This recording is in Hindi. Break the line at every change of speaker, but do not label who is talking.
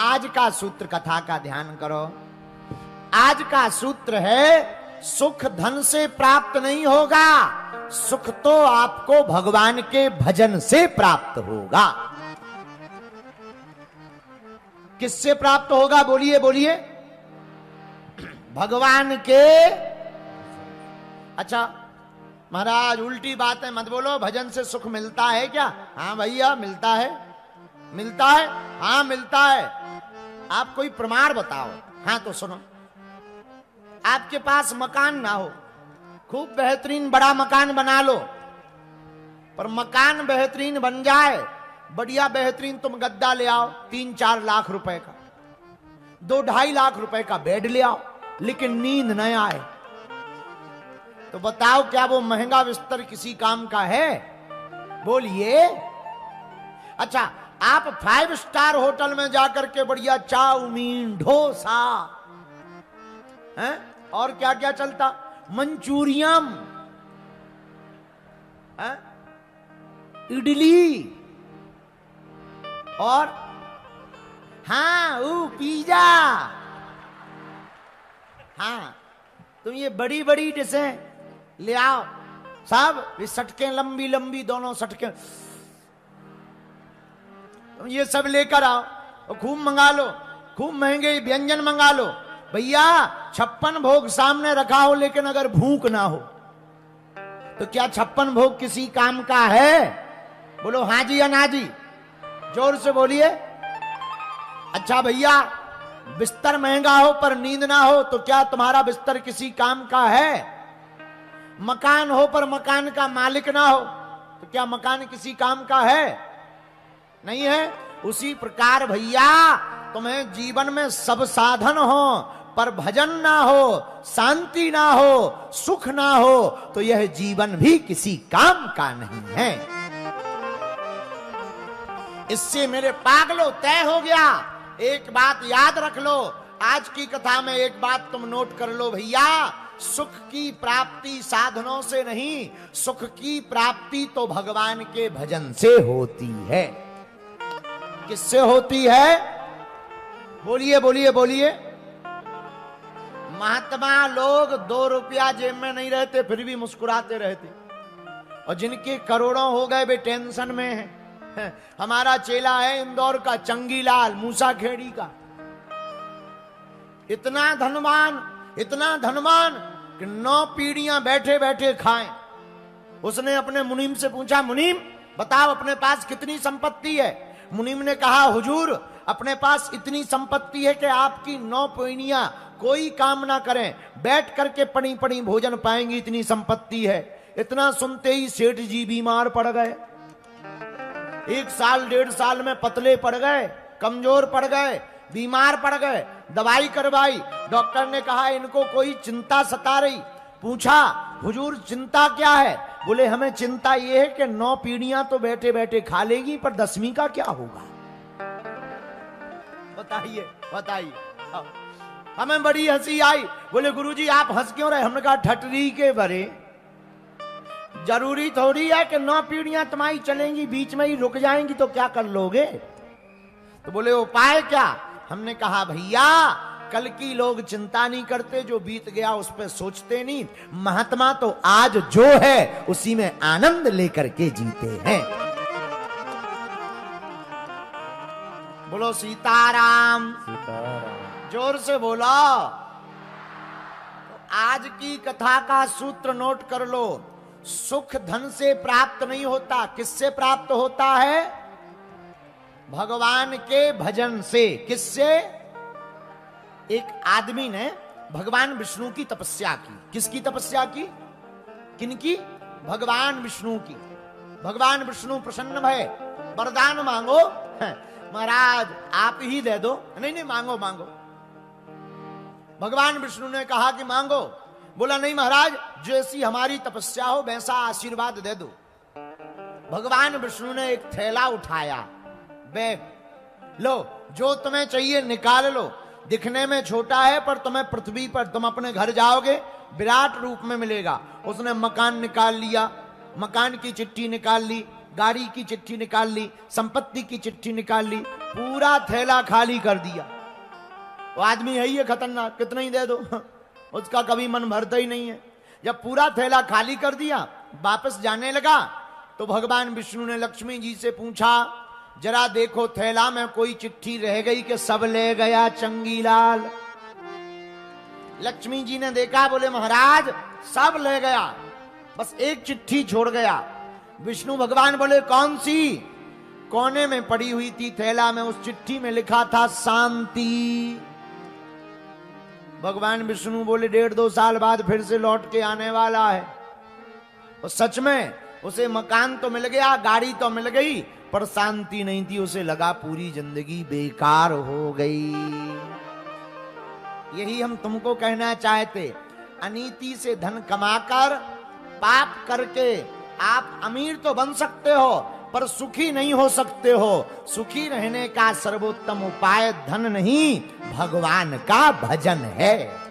आज का सूत्र कथा का ध्यान करो। आज का सूत्र है सुख धन से प्राप्त नहीं होगा, सुख तो आपको भगवान के भजन से प्राप्त होगा। किससे प्राप्त होगा? बोलिए बोलिए। भगवान के। अच्छा महाराज उल्टी बात है मत बोलो, भजन से सुख मिलता है क्या? हाँ भैया मिलता है। मिलता है? हाँ मिलता है। आप कोई प्रमाण बताओ। हाँ तो सुनो, आपके पास मकान ना हो, खूब बेहतरीन बड़ा मकान बना लो, पर मकान बेहतरीन बन जाए, बढ़िया बेहतरीन तुम गद्दा ले आओ 3-4 लाख रुपए का, 2-2.5 लाख रुपए का बेड ले आओ, लेकिन नींद न आए, तो बताओ क्या वो महंगा बिस्तर किसी काम का है? बोलिए। अच्छा आप 5 स्टार होटल में जाकर के बढ़िया चाउमीन, डोसा है और क्या क्या चलता, मंचूरियन, इडली और हाँ वो पिज्जा, हाँ तुम ये बड़ी बड़ी डिशें ले आओ साहब, ये सटकें लंबी लंबी दोनों सटकें, तुम ये सब लेकर आओ और खूब मंगा लो, खूब महंगे व्यंजन मंगा लो। भैया 56 भोग सामने रखा हो, लेकिन अगर भूख ना हो तो क्या 56 भोग किसी काम का है? बोलो हाँ जी या ना जी, जोर से बोलिए। अच्छा भैया बिस्तर महंगा हो पर नींद ना हो तो क्या तुम्हारा बिस्तर किसी काम का है? मकान हो पर मकान का मालिक ना हो तो क्या मकान किसी काम का है? नहीं है। उसी प्रकार भैया तुम्हें जीवन में सब साधन हो पर भजन ना हो, शांति ना हो, सुख ना हो तो यह जीवन भी किसी काम का नहीं है। इससे मेरे पागलों तय हो गया। एक बात याद रख लो, आज की कथा में एक बात तुम नोट कर लो भैया, सुख की प्राप्ति साधनों से नहीं, सुख की प्राप्ति तो भगवान के भजन से होती है। किससे होती है? बोलिए बोलिए बोलिए। महात्मा लोग 2 रुपया जेब में नहीं रहते फिर भी मुस्कुराते रहते, और जिनके करोड़ों हो गए वे टेंशन में हैं। हमारा चेला है इंदौर का चंगीलाल मूसाखेड़ी का, इतना धनवान कि 9 पीढ़ियां बैठे बैठे खाएं। उसने अपने मुनीम से पूछा, मुनीम बताओ अपने पास कितनी संपत्ति है? मुनीम ने कहा, हुजूर अपने पास इतनी संपत्ति है कि आपकी 9 पीढ़ियां कोई काम ना करें, बैठ करके पड़ी पड़ी भोजन पाएंगी, इतनी संपत्ति है। इतना सुनते ही सेठ जी बीमार पड़ गए। 1 साल 1.5 साल में पतले पड़ गए, कमजोर पड़ गए, बीमार पड़ गए। दवाई करवाई, डॉक्टर ने कहा इनको कोई चिंता सता रही। पूछा, हुजूर चिंता क्या है? बोले हमें चिंता यह है कि 9 पीढ़ियां तो बैठे बैठे खा लेगी, पर 10वीं का क्या होगा? बताइए बताइए। हमें बड़ी हंसी आई। बोले गुरुजी आप हंस क्यों रहे? हमने कहा ठटरी के भरे, जरूरी थोड़ी है कि 9 पीढ़ियां तुम्हारी चलेंगी, बीच में ही रुक जाएंगी तो क्या कर लोगे? तो बोले उपाय क्या? हमने कहा भैया कल की लोग चिंता नहीं करते, जो बीत गया उस पर सोचते नहीं। महात्मा तो आज जो है उसी में आनंद लेकर के जीते हैं। बोलो सीताराम। जोर से बोलो। तो आज की कथा का सूत्र नोट कर लो, सुख धन से प्राप्त नहीं होता, किससे प्राप्त होता है? भगवान के भजन से। किससे? एक आदमी ने भगवान विष्णु की तपस्या की। किसकी तपस्या की? किनकी? भगवान विष्णु की। भगवान विष्णु प्रसन्न भय, वरदान मांगो। महाराज आप ही दे दो। नहीं नहीं मांगो मांगो। भगवान विष्णु ने कहा कि मांगो। बोला नहीं महाराज जैसी हमारी तपस्या हो वैसा आशीर्वाद दे दो। भगवान विष्णु ने एक थैला उठाया, बैग लो, जो तुम्हें चाहिए निकाल लो। दिखने में छोटा है पर तुम्हें पृथ्वी पर तुम अपने घर जाओगे विराट रूप में मिलेगा। उसने मकान निकाल लिया, मकान की चिट्ठी निकाल ली, गाड़ी की चिट्ठी निकाल ली, संपत्ति की चिट्ठी निकाल ली, पूरा थैला खाली कर दिया। वो आदमी है ही है खतरनाक, कितना ही दे दो उसका कभी मन भरता ही नहीं है। जब पूरा थैला खाली कर दिया, वापस जाने लगा, तो भगवान विष्णु ने लक्ष्मी जी से पूछा, जरा देखो थैला में कोई चिट्ठी रह गई कि सब ले गया चंगीलाल। लक्ष्मी जी ने देखा, बोले महाराज सब ले गया, बस एक चिट्ठी छोड़ गया। विष्णु भगवान बोले कौन सी? कोने में पड़ी हुई थी थैला में, उस चिट्ठी में लिखा था शांति। भगवान विष्णु बोले 1.5-2 साल बाद फिर से लौट के आने वाला है। और सच में उसे मकान तो मिल गया, गाड़ी तो मिल गई, पर शांति नहीं थी। उसे लगा पूरी जिंदगी बेकार हो गई। यही हम तुमको कहना चाहते, अनीति से धन कमाकर पाप करके आप अमीर तो बन सकते हो, पर सुखी नहीं हो सकते हो। सुखी रहने का सर्वोत्तम उपाय धन नहीं, भगवान का भजन है।